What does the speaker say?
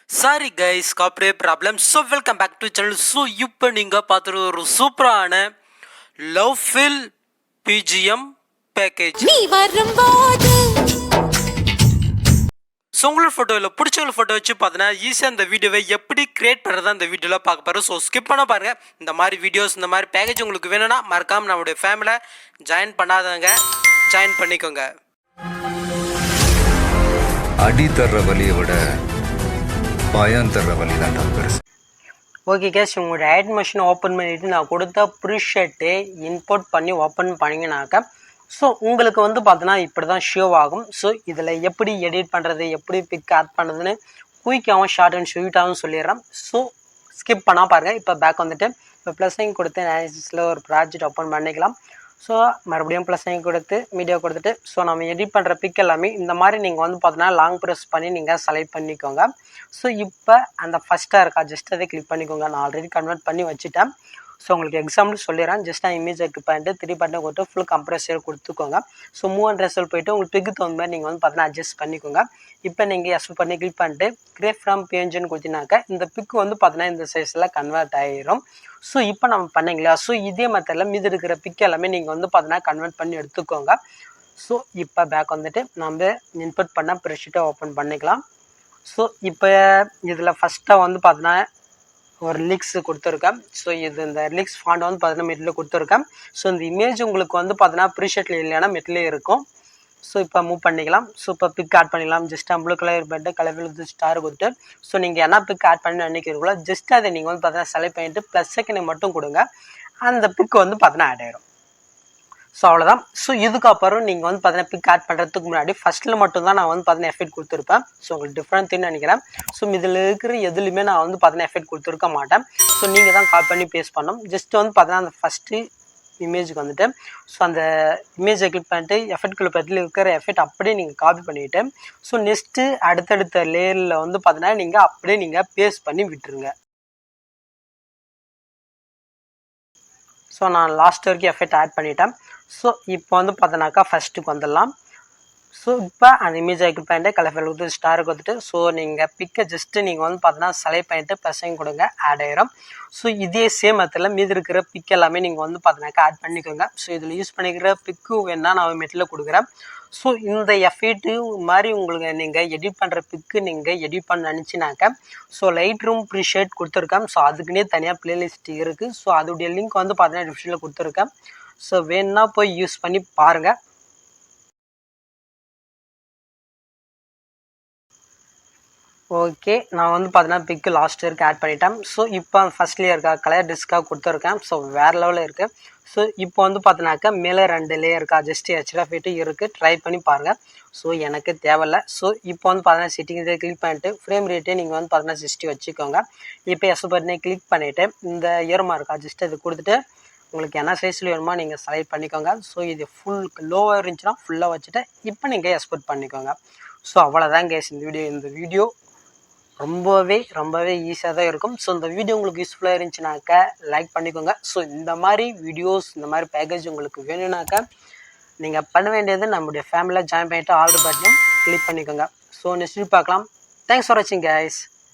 Sorry guys, copyright problem. So welcome back to channel. So இப்போ நீங்க பார்த்துற ஒரு சூப்பரான லவ் ஃபில் பிஜிஎம் பேக்கேஜ். நீ வரும்போது ஸோ உங்களோட ஃபோட்டோவில் பிடிச்சவங்கள ஃபோட்டோ வச்சு பார்த்தீங்கன்னா ஈஸியாக அந்த வீடியோவை எப்படி கிரியேட் பண்ணுறதா அந்த வீடியோவில் பார்க்க போகிறோம். ஸோ ஸ்கிப் பண்ண பாருங்கள். இந்த மாதிரி வீடியோஸ் இந்த மாதிரி பேக்கேஜ் உங்களுக்கு வேணும்னா மறக்காமல் நம்மளுடைய ஃபேமிலியை ஜாயின் பண்ணாதவங்க ஜாயின் பண்ணிக்கோங்க. அடி தர்ற வலியை விட பயம் தர்ற வலி தான் பெருசு. ஓகே கேஸ், உங்களோட ஆட் மிஷினை ஓப்பன் பண்ணிவிட்டு நான் கொடுத்த ப்ரீஷர்ட்டை இம்போர்ட் பண்ணி ஓப்பன் பண்ணிங்கனாக்கா ஸோ உங்களுக்கு வந்து பார்த்தீங்கன்னா இப்படி தான் ஷோ ஆகும். ஸோ இதில் எப்படி எடிட் பண்ணுறது, எப்படி பிக் ஆட் பண்ணுறதுன்னு குயிக்காகவும் ஷார்ட் அண்ட் ஸ்வீட்டாகவும் சொல்லிடுறேன். ஸோ ஸ்கிப் பண்ணால் பாருங்கள். இப்போ பேக் வந்துட்டு இப்போ ப்ளஸ்ஸையும் கொடுத்து அனாலிசிஸில் ஒரு ப்ராஜெக்ட் ஓப்பன் பண்ணிக்கலாம். ஸோ மறுபடியும் ப்ளஸ்ஸையும் கொடுத்து மீடியா கொடுத்துட்டு ஸோ நம்ம எடிட் பண்ணுற பிக் எல்லாமே இந்த மாதிரி நீங்கள் வந்து பார்த்தீங்கன்னா லாங் ப்ரெஸ் பண்ணி நீங்கள் செலக்ட் பண்ணிக்கோங்க. ஸோ இப்போ அந்த ஃபஸ்ட்டாக இருக்கா ஜஸ்ட் அதை கிளிக் பண்ணிக்கோங்க. நான் ஆல்ரெடி கன்வெர்ட் பண்ணி வச்சுட்டேன். ஸோ உங்களுக்கு எக்ஸாம்பிள் சொல்லிடுறேன். ஜஸ்ட் நான் இமேஜை கிளிக் பண்ணிட்டு 3 பட்டனை கொடுத்து ஃபுல் கம்ப்ரஸர் கொடுத்துக்கோங்க. ஸோ மூவ் அண்ட் ரெசல்ட் போய்ட்டு உங்களுக்கு பிக்கு தகுந்த மாதிரி நீங்கள் வந்து பார்த்தீங்கன்னா அட்ஜஸ்ட் பண்ணிக்கோங்க. இப்போ நீங்கள் எஸ் பண்ணி கிளிக் பண்ணிட்டு கிரியேட் ஃப்ரம் பேஜ்னு கொடுத்தீங்கன்னாக்கா இந்த பிக்கு வந்து பார்த்தீங்கன்னா இந்த சைஸில் கன்வெர்ட் ஆகிரும். ஸோ இப்போ நம்ம பண்ணிங்களா. ஸோ இதே மெத்தடில் மீது இருக்கிற பிக் எல்லாமே நீங்கள் வந்து பார்த்தீங்கன்னா கன்வெர்ட் பண்ணி எடுத்துக்கோங்க. ஸோ இப்போ பேக் வந்துட்டு நம்ம இன்புட் பண்ண ப்ரெஷீட்டை ஓப்பன் பண்ணிக்கலாம். ஸோ இப்போ இதில் ஃபஸ்ட்டாக வந்து பார்த்தீங்கன்னா ஒரு லிக்ஸ் கொடுத்துருக்கேன். ஸோ இது இந்த லிக்ஸ் ஃபாண்ட் வந்து பார்த்தீங்கன்னா மெட்டில் கொடுத்துருக்கேன். ஸோ இந்த இமேஜ் உங்களுக்கு வந்து பார்த்தீங்கன்னா ப்ரீஷர்ட்டில் இல்லைன்னா மெட்டிலே இருக்கும். ஸோ இப்போ மூவ் பண்ணிக்கலாம். ஸோ இப்போ பிக் ஆட் பண்ணிக்கலாம். ஜஸ்ட் ப்ளூ கலர் பண்ணிட்டு கலர் ஸ்டார் கொடுத்து ஸோ நீங்கள் என்ன பிக் ஆட் பண்ணி நினைக்கிறீங்களோ ஜஸ்ட் அதை நீங்கள் வந்து பார்த்தீங்கன்னா செலக்ட் பண்ணிவிட்டு ப்ளஸ் செகண்ட் மட்டும் கொடுங்க. அந்த பிக் வந்து பார்த்தீங்கன்னா ஆட் ஆகிடும். ஸோ அவ்வளோதான். ஸோ இதுக்கப்புறம் நீங்கள் வந்து பார்த்தீங்கன்னா பிக் ஆட் பண்ணுறதுக்கு முன்னாடி ஃபஸ்ட்டில் மட்டும்தான் நான் வந்து பார்த்தீங்கன்னா எஃபெக்ட் கொடுத்துருப்பேன். ஸோ உங்களுக்கு டிஃப்ரெண்ட்டுன்னு நினைக்கிறேன். ஸோ இதில் இருக்கிற எதுலையுமே நான் வந்து பார்த்தீங்கன்னா எஃபெக்ட் கொடுத்துருக்க மாட்டேன். ஸோ நீங்கள் தான் காப்பி பண்ணி பேஸ்ட் பண்ணணும். ஜஸ்ட் வந்து பார்த்தீங்கன்னா அந்த ஃபஸ்ட்டு இமேஜுக்கு வந்துட்டு ஸோ அந்த இமேஜை கிளிக் பண்ணிட்டு எஃபெக்ட் பற்றியில் இருக்கிற எஃபெக்ட் அப்படியே நீங்கள் காப்பி பண்ணிவிட்டு ஸோ நெக்ஸ்ட்டு அடுத்தடுத்த லேயரில் வந்து பார்த்தீங்கன்னா நீங்கள் அப்படியே நீங்கள் பேஸ்ட் பண்ணி விட்டுருங்க. ஸோ நான் லாஸ்ட் வரைக்கும் எஃபெக்ட் ஆட் பண்ணிட்டேன். ஸோ இப்போ வந்து பார்த்தோன்னாக்கா ஃபஸ்ட்டுக்கு வந்துடலாம். ஸோ இப்போ அந்த இமேஜை கிளிக் பண்ணிட்டு கலர் கொடுத்து ஸ்டார் கொடுத்துட்டு ஸோ நீங்கள் பிக்கை ஜஸ்ட்டு நீங்கள் வந்து பார்த்தீங்கன்னா செலக்ட் பண்ணிவிட்டு ப்ளஸ்ஸையும் கொடுங்க ஆட் ஆகிரும். ஸோ இதே சேம் மெத்தடில் மீது இருக்கிற பிக் எல்லாமே நீங்கள் வந்து பார்த்தீங்கன்னாக்கா ஆட் பண்ணிக்கோங்க. ஸோ இதில் யூஸ் பண்ணிக்கிற பிக்கு வேணால் நான் மெட்டில் கொடுக்குறேன். ஸோ இந்த எஃபெக்ட்டு மாதிரி உங்களுக்கு நீங்கள் எடிட் பண்ணுற பிக்கு நீங்கள் எடிட் பண்ண நினச்சினாக்கா ஸோ லைட் ரூம் ப்ரீஷர்ட் கொடுத்துருக்கேன். ஸோ அதுக்குன்னே தனியாக ப்ளேலிஸ்ட் இருக்குது. ஸோ அதோடைய லிங்க் வந்து பார்த்தீங்கன்னா டிஸ்கிரிப்ஷனில் கொடுத்துருக்கேன். ஸோ வேணுன்னா போய் யூஸ் பண்ணி பாருங்கள். ஓகே, நான் வந்து பார்த்தீங்கன்னா பிக்கு லாஸ்ட் வரைக்கும் ஆட் பண்ணிட்டேன். ஸோ இப்போ ஃபஸ்ட்லேயே இருக்கா கலர் டிஸ்க்காக கொடுத்துருக்கேன். ஸோ வேறு லெவலில் இருக்குது. ஸோ இப்போ வந்து பார்த்தீங்கன்னாக்கா மேலே 2 லேயர் இருக்கா ஜஸ்ட் ஹெச்டிஎஃப் இருக்குது. ட்ரை பண்ணி பாருங்கள். ஸோ எனக்கு தேவையில்லை. ஸோ இப்போ வந்து பார்த்தீங்கன்னா செட்டிங் இதை கிளிக் பண்ணிட்டு ஃப்ரேம் ரேட்டே நீங்கள் வந்து பார்த்தீங்கன்னா 60 வச்சுக்கோங்க. இப்போ எஸ் பட்டனை கிளிக் பண்ணிவிட்டு இந்த இயரமாக இருக்கா ஜஸ்ட் இது கொடுத்துட்டு உங்களுக்கு என்ன சைஸில் வேணுமோ நீங்கள் செலக்ட் பண்ணிக்கோங்க. ஸோ இது ஃபுல் லோவாக இருந்துச்சுன்னா ஃபுல்லாக வச்சுட்டு இப்போ நீங்கள் எக்ஸ்போர்ட் பண்ணிக்கோங்க. ஸோ அவ்வளோதான் கேஸ் இந்த வீடியோ ரொம்பவே ஈஸியாக தான் இருக்கும். ஸோ இந்த வீடியோ உங்களுக்கு யூஸ்ஃபுல்லாக இருந்துச்சுனாக்கா லைக் பண்ணிக்கோங்க. ஸோ இந்த மாதிரி வீடியோஸ் இந்த மாதிரி பேக்கேஜ் உங்களுக்கு வேணும்னாக்கா நீங்கள் பண்ண வேண்டியது நம்முடைய ஃபேமிலியில் ஜாயின் பண்ணிவிட்டு ஆல் பட்டனையும் கிளிக் பண்ணிக்கோங்க. ஸோ நெக்ஸ்ட் பார்க்கலாம். தேங்க்ஸ் ஃபார் வாட்சிங் கைஸ்.